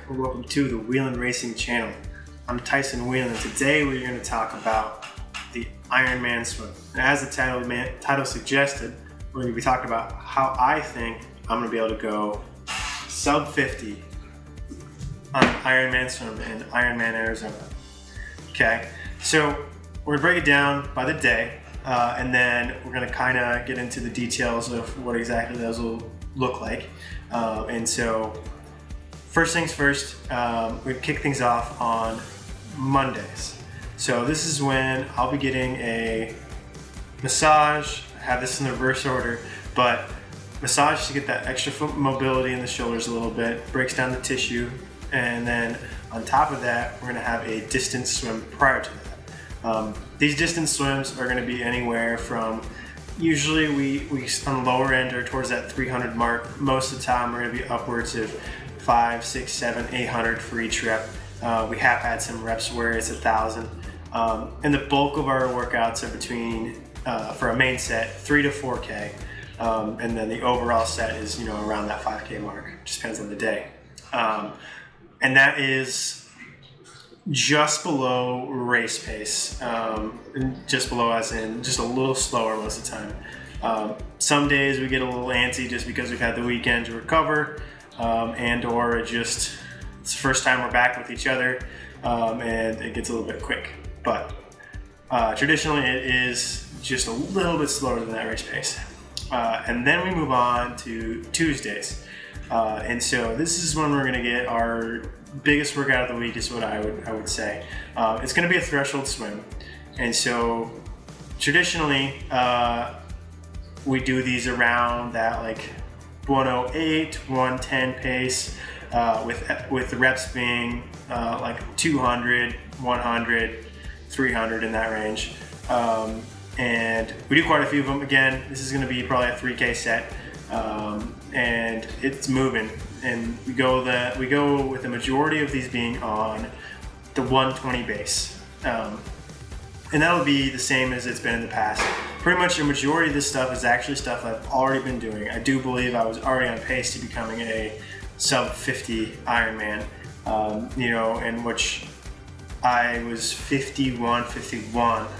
and welcome to the Wheelin' Racing channel. I'm Tyson Whelan, and today we're going to talk about the Ironman swim. And as the title suggested, we're going to be talking about how I think I'm going to be able to go sub 50 on Ironman swim in Ironman, Arizona. Okay, so we're going to break it down by the day, and then we're going to kind of get into the details of what exactly those will look like. And so first things first, we kick things off on Mondays. So this is when I'll be getting a massage. I have this in the reverse order, but massage to get that extra foot mobility in the shoulders a little bit, breaks down the tissue, and then on top of that, we're gonna have a distance swim prior to that. These distance swims are gonna be anywhere from, usually we on the lower end are towards that 300 mark. Most of the time we're gonna be upwards of 5, 6, 7, 800 for each rep. We have had some reps where it's 1,000. And the bulk of our workouts are between, for a main set, 3 to 4K. And then the overall set is, around that 5K mark. Just depends on the day. And that is just below race pace. Just below as in just a little slower most of the time. Some days we get a little antsy just because we've had the weekend to recover. And or it's the first time we're back with each other, and it gets a little bit quick. But traditionally it is just a little bit slower than that race pace. And then we move on to Tuesdays. And so this is when we're gonna get our biggest workout of the week, is what I would say. It's gonna be a threshold swim. And so traditionally, we do these around that like 108, 110 pace, with the reps being like 200, 100, 300 in that range. And we do quite a few of them. Again, this is going to be probably a 3K set, and it's moving. And we go with the majority of these being on the 120 base. And that'll be the same as it's been in the past. Pretty much the majority of this stuff is actually stuff I've already been doing. I do believe I was already on pace to becoming a sub 50 Ironman, in which I was 51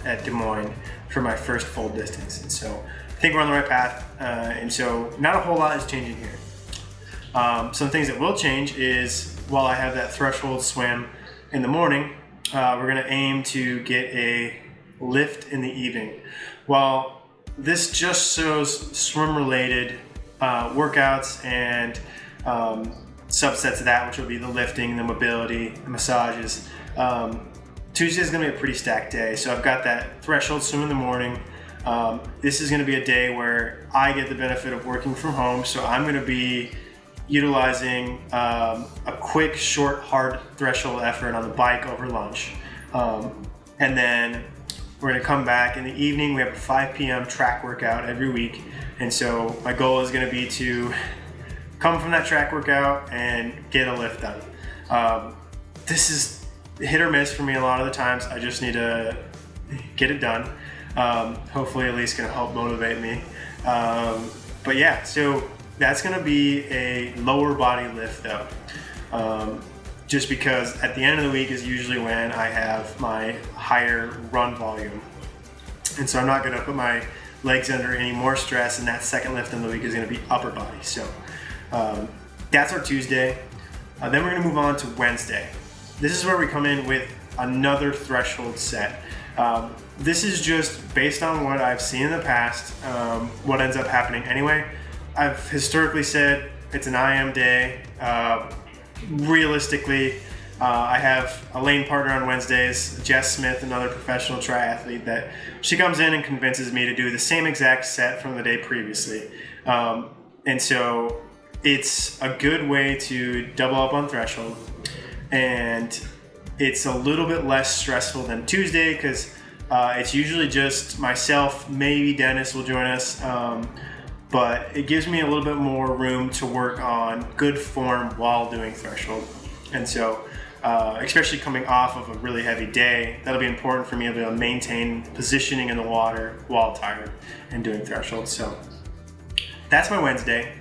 at Des Moines for my first full distance. And so I think we're on the right path. And so not a whole lot is changing here. Some things that will change is, while I have that threshold swim in the morning, we're gonna aim to get a lift in the evening. While this just shows swim-related workouts and subsets of that, which will be the lifting, the mobility, the massages, Tuesday is gonna be a pretty stacked day. So I've got that threshold swim in the morning. This is gonna be a day where I get the benefit of working from home, so I'm gonna be utilizing a quick, short, hard threshold effort on the bike over lunch. And then we're gonna come back in the evening. We have a 5 p.m. track workout every week. And so my goal is gonna be to come from that track workout and get a lift done. This is hit or miss for me a lot of the times. I just need to get it done. Hopefully at least gonna help motivate me. But yeah, so that's gonna be a lower body lift though. Just because at the end of the week is usually when I have my higher run volume. And so I'm not gonna put my legs under any more stress, and that second lift in the week is gonna be upper body. So that's our Tuesday. Then we're gonna move on to Wednesday. This is where we come in with another threshold set. This is just based on what I've seen in the past, what ends up happening anyway. I've historically said it's an IM day. Realistically, I have a lane partner on Wednesdays, Jess Smith, another professional triathlete, that she comes in and convinces me to do the same exact set from the day previously. And so it's a good way to double up on threshold. And it's a little bit less stressful than Tuesday, because it's usually just myself, maybe Dennis will join us. But it gives me a little bit more room to work on good form while doing threshold. And so, especially coming off of a really heavy day, that'll be important for me to be able to maintain positioning in the water while tired and doing threshold. So that's my Wednesday.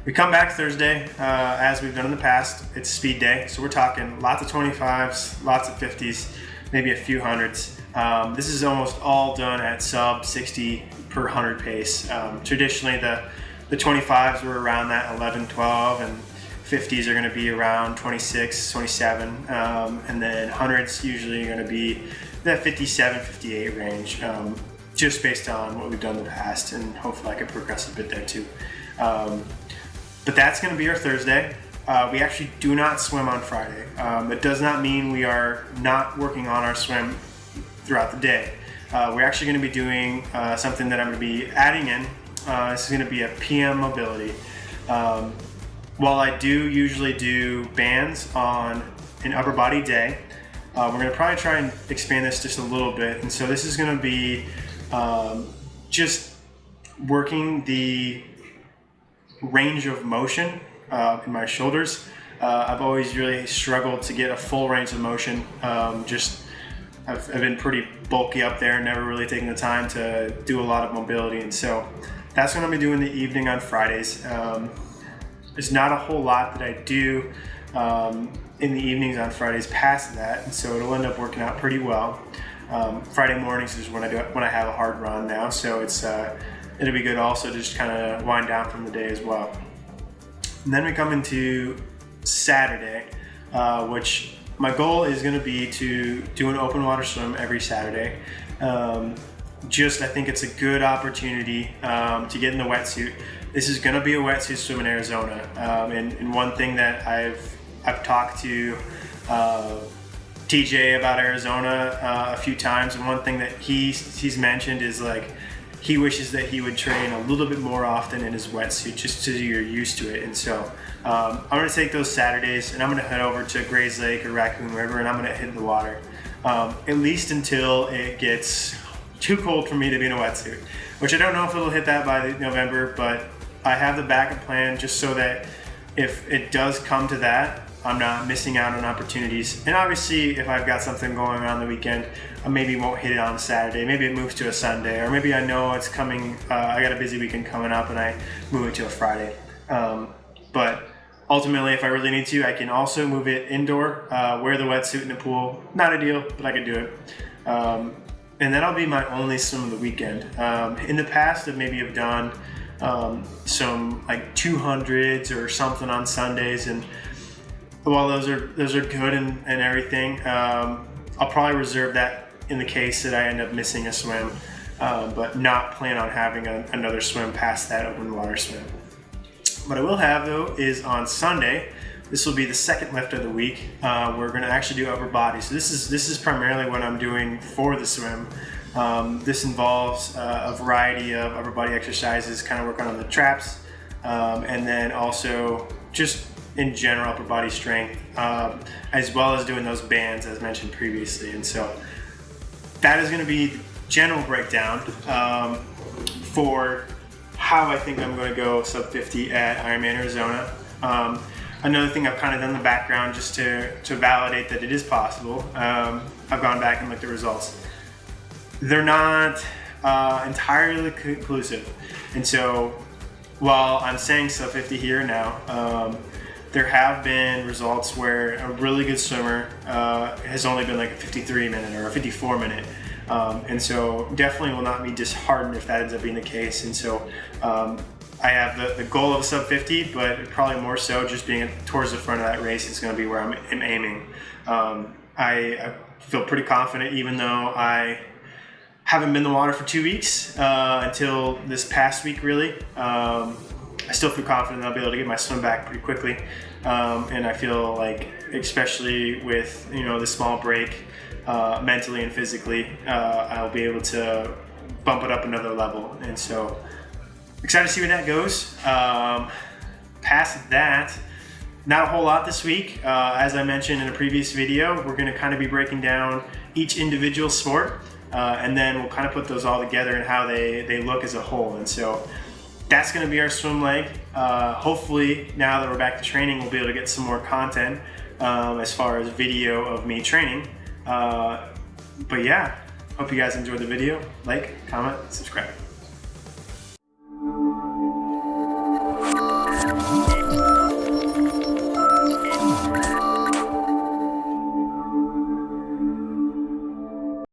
We come back Thursday, as we've done in the past. It's speed day, so we're talking lots of 25s, lots of 50s, maybe a few hundreds. This is almost all done at sub 60 per 100 pace. Traditionally, the 25s were around that 11, 12, and 50s are going to be around 26, 27, and then 100s usually are going to be that 57, 58 range, just based on what we've done in the past, and hopefully I can progress a bit there too. But that's going to be our Thursday. We actually do not swim on Friday. It does not mean we are not working on our swim throughout the day. We're actually going to be doing something that I'm going to be adding in. This is going to be a PM mobility. While I do usually do bands on an upper body day, we're going to probably try and expand this just a little bit. And so this is going to be just working the range of motion in my shoulders. I've always really struggled to get a full range of motion. I've been pretty bulky up there, never really taken the time to do a lot of mobility. And so that's what I'm going to be doing in the evening on Fridays. There's not a whole lot that I do in the evenings on Fridays past that, and so it'll end up working out pretty well. Friday mornings is when I have a hard run now, so it'll be good also to just kind of wind down from the day as well. And then we come into Saturday, which my goal is going to be to do an open water swim every Saturday. I think it's a good opportunity to get in the wetsuit. This is going to be a wetsuit swim in Arizona, and one thing that I've talked to TJ about Arizona a few times, and one thing that he's mentioned is like he wishes that he would train a little bit more often in his wetsuit just so you're used to it. And so I'm going to take those Saturdays and I'm going to head over to Gray's Lake or Raccoon River, and I'm going to hit the water at least until it gets too cold for me to be in a wetsuit, which I don't know if it'll hit that by November, but I have the backup plan just so that if it does come to that, I'm not missing out on opportunities. And obviously, if I've got something going on the weekend, I maybe won't hit it on a Saturday. Maybe it moves to a Sunday, or maybe I know it's coming. I got a busy weekend coming up, and I move it to a Friday. But ultimately, if I really need to, I can also move it indoor, wear the wetsuit in the pool. Not ideal, but I can do it. And that'll be my only swim of the weekend. In the past, I maybe have done some like 200s or something on Sundays, and while those are good and everything, I'll probably reserve that in the case that I end up missing a swim, but not plan on having another swim past that open water swim. What I will have though is on Sunday, this will be the second lift of the week. We're going to actually do upper body. So this is primarily what I'm doing for the swim. This involves a variety of upper body exercises, kind of working on the traps, and then also just in general upper body strength, as well as doing those bands as mentioned previously. And so that is going to be the general breakdown for how I think I'm going to go sub 50 at Ironman Arizona. Another thing I've kind of done in the background just to validate that it is possible, I've gone back and looked at results. They're not entirely conclusive. And so while I'm saying sub 50 here now, there have been results where a really good swimmer has only been like a 53 minute or a 54 minute. And so definitely will not be disheartened if that ends up being the case. And so I have the goal of sub 50, but probably more so just being towards the front of that race is going to be where I'm aiming. I feel pretty confident, even though I haven't been in the water for 2 weeks until this past week really. I still feel confident I'll be able to get my swim back pretty quickly. And I feel like, especially with the small break, mentally and physically, I'll be able to bump it up another level. And so excited to see where that goes. Past that, not a whole lot this week. As I mentioned in a previous video, we're going to kind of be breaking down each individual sport, and then we'll kind of put those all together and how they look as a whole. And so that's going to be our swim leg. Hopefully, now that we're back to training, we'll be able to get some more content as far as video of me training. But yeah, hope you guys enjoyed the video. Like, comment, subscribe.